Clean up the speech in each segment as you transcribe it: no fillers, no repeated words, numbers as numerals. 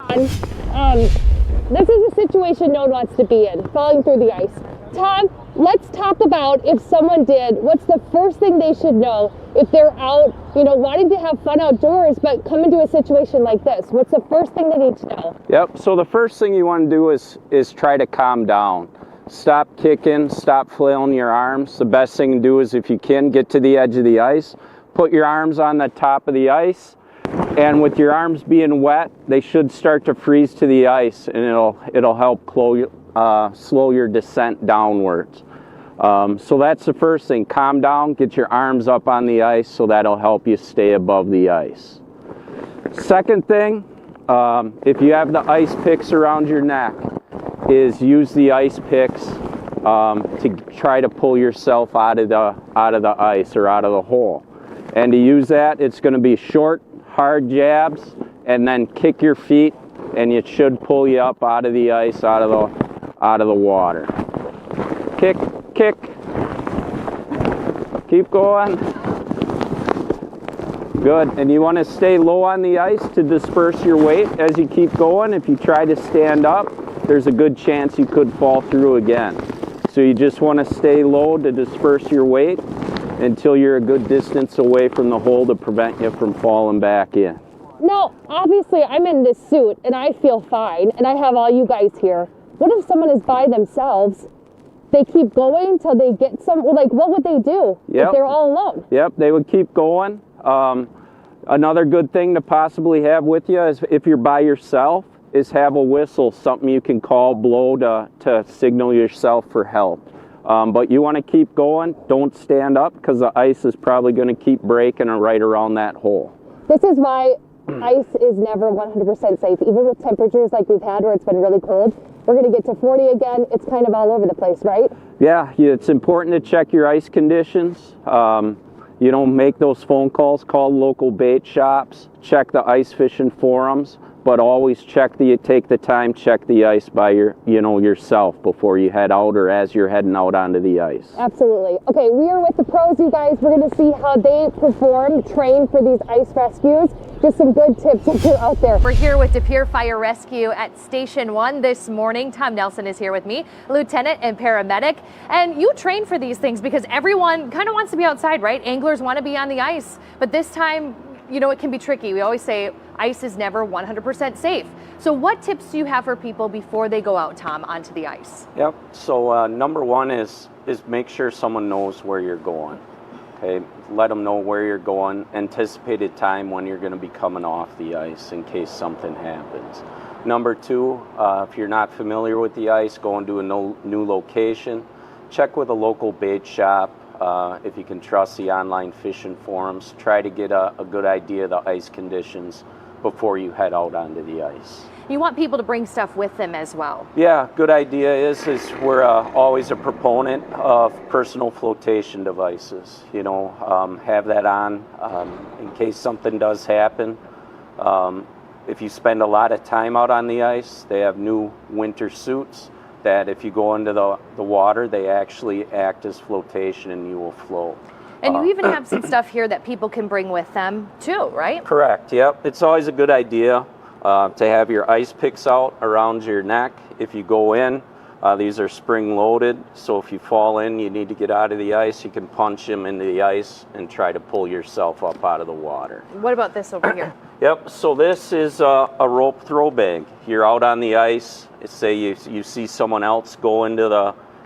This is a situation no one wants to be in, falling through the ice. Tom, let's talk about if someone did, what's the first thing they should know if they're out, wanting to have fun outdoors, but come into a situation like this? What's the first thing they need to know? Yep, so the first thing you want to do is try to calm down. Stop kicking, stop flailing your arms. The best thing to do is, if you can, get to the edge of the ice, put your arms on the top of the ice, and with your arms being wet, they should start to freeze to the ice, and it'll help slow your descent downwards. So that's the first thing. Calm down, get your arms up on the ice, so that'll help you stay above the ice. Second thing, if you have the ice picks around your neck, is use the ice picks to try to pull yourself out of the ice or out of the hole. And to use that, it's going to be short, hard jabs, and then kick your feet, and it should pull you up out of the ice, out of the water. Kick, kick. Keep going. Good. And you want to stay low on the ice to disperse your weight as you keep going. If you try to stand up, there's a good chance you could fall through again. So you just want to stay low to disperse your weight until you're a good distance away from the hole to prevent you from falling back in. Now, obviously, I'm in this suit and I feel fine, and I have all you guys here. What if someone is by themselves? They keep going till they get what would they do if they're all alone? Yep, they would keep going. Another good thing to possibly have with you is, if you're by yourself, is have a whistle, something you can blow to signal yourself for help. But you want to keep going. Don't stand up, because the ice is probably going to keep breaking right around that hole. This is why ice is never 100% safe. Even with temperatures like we've had where it's been really cold, we're going to get to 40 again. It's kind of all over the place, right? Yeah, it's important to check your ice conditions. Make those phone calls, call local bait shops, check the ice fishing forums, but always check take the time, check the ice by yourself before you head out, or as you're heading out onto the ice. Absolutely. Okay, we are with the pros, you guys. We're going to see how they perform, train for these ice rescues. Just some good tips if you're out there. We're here with the Pere Fire Rescue at Station 1 this morning. Tom Nelson is here with me, lieutenant and paramedic. And you train for these things because everyone kind of wants to be outside, right? Anglers want to be on the ice, but this time, it can be tricky. We always say ice is never 100% safe. So what tips do you have for people before they go out, Tom, onto the ice? Yep. So number one is make sure someone knows where you're going. Okay, let them know where you're going, anticipated time when you're going to be coming off the ice in case something happens. Number two, if you're not familiar with the ice, going to a new location, check with a local bait shop. If you can trust the online fishing forums, try to get a good idea of the ice conditions before you head out onto the ice. You want people to bring stuff with them as well. Yeah, good idea is we're always a proponent of personal flotation devices. Have that on in case something does happen. If you spend a lot of time out on the ice, they have new winter suits that if you go into the water, they actually act as flotation and you will float. And you even have some stuff here that people can bring with them too, right? Correct, yep. It's always a good idea to have your ice picks out around your neck. If you go in, these are spring loaded, so if you fall in, you need to get out of the ice, you can punch them into the ice and try to pull yourself up out of the water. What about this over here? Yep, so this is a rope throw bag. You're out on the ice, say you see someone else go into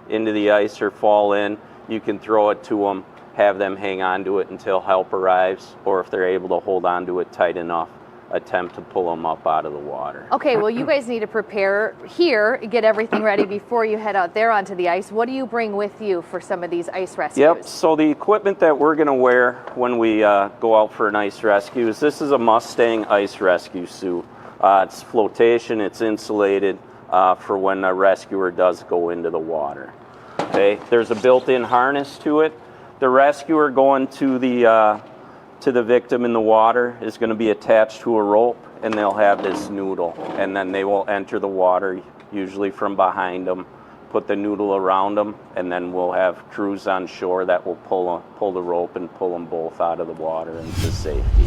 the ice or fall in, you can throw it to them, have them hang on to it until help arrives, or if they're able to hold on to it tight enough, attempt to pull them up out of the water. Okay, well, you guys need to prepare here, get everything ready before you head out there onto the ice. What do you bring with you for some of these ice rescues? Yep, so the equipment that we're going to wear when we go out for an ice rescue is this is a Mustang ice rescue suit. It's flotation, it's insulated for when a rescuer does go into the water. Okay, there's a built-in harness to it. The rescuer going to the victim in the water is going to be attached to a rope, and they'll have this noodle, and then they will enter the water, usually from behind them, put the noodle around them, and then we'll have crews on shore that will pull the rope and pull them both out of the water into safety.